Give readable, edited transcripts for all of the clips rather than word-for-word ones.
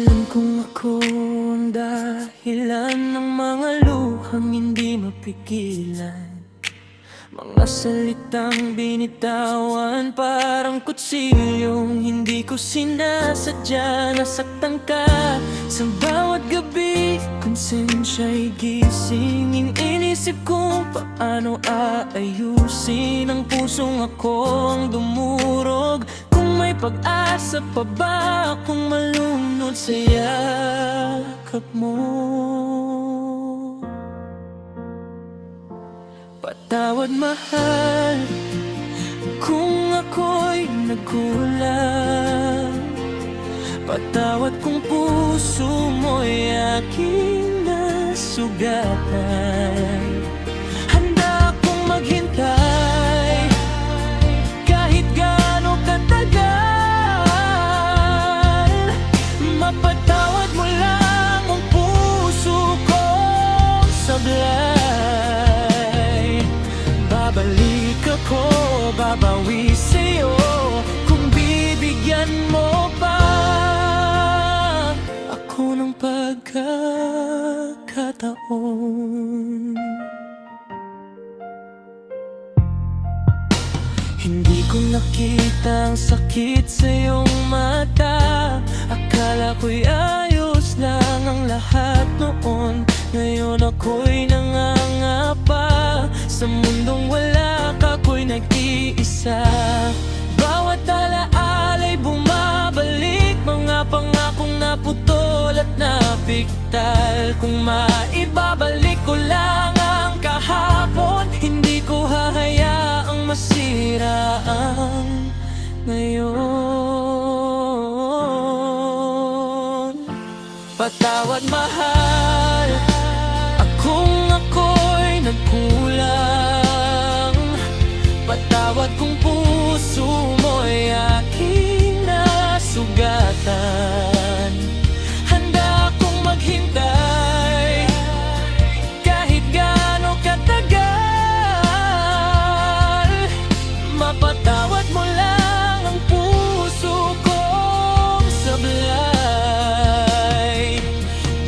Alam kong ako ang dahilan ng mga luhang hindi mapigilan. Mga salitang binitawan parang kutsilyong hindi ko sinasadya. Nasaktan ka sa bawat gabi, konsensya'y gising. Inisip kung paano aayusin ang pusong ako ang dumurog. Kung may pag-asa pa ba akong malunod sa yakap mo? Patawad mahal kung ako'y nagkulang. Patawad kung puso mo'y aking nasugatan. Handa akong maghintay kahit gaano katagal. Mapatawad mo lang ang puso kong sablay. Babalik ako, babawi sa'yo kung bibigyan mo pa ako ng pagkakataon. Hindi ko nakita ang sakit sa iyong mata. Akala ko'y ayos lang ang lahat noon. Ngayon ako'y nangangapa sa mundong wala ka, ako'y nag-iisa. Bawat alaala'y bumabalik, mga pangakong naputol at napiktal. Kung maibabalik ko lang ang kahapon, hindi ko hahayaang masira ang ngayon. Patawad mahal kung ako'y nagkulang. Patawad kung puso mo'y aking nasugatan. Handa akong maghintay kahit gaano katagal. Mapatawad mo lang ang puso kong sablay.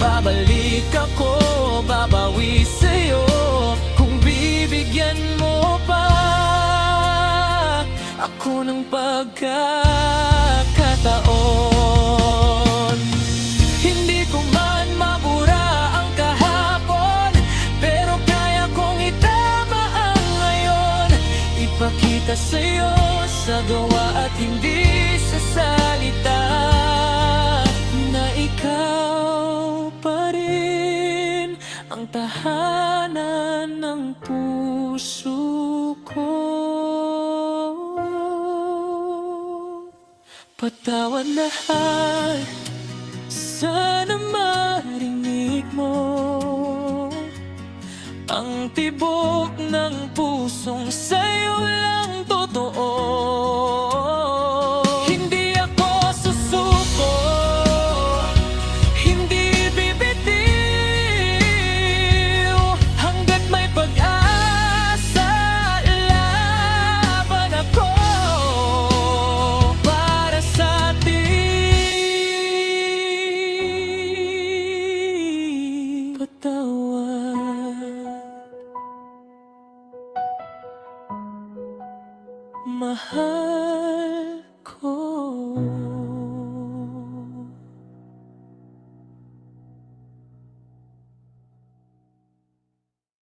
Babalik ako, babawi sa'yo kung bibigyan mo pa ako ng pagkakataon. Hindi ko man mabura ang kahapon, pero kaya kong itama ang ngayon. Ipakita sa'yo sa gawa at hindi sa salita na ikaw pa rin ang tahanan ng puso ko. Patawad lahat, sana marinig mo ang tibok ng pusong sa'yo lang totoo. Hindi ako susuko, hindi bibitiw, hanggat may pag-asa laban ako para sa ating patawad. Mahal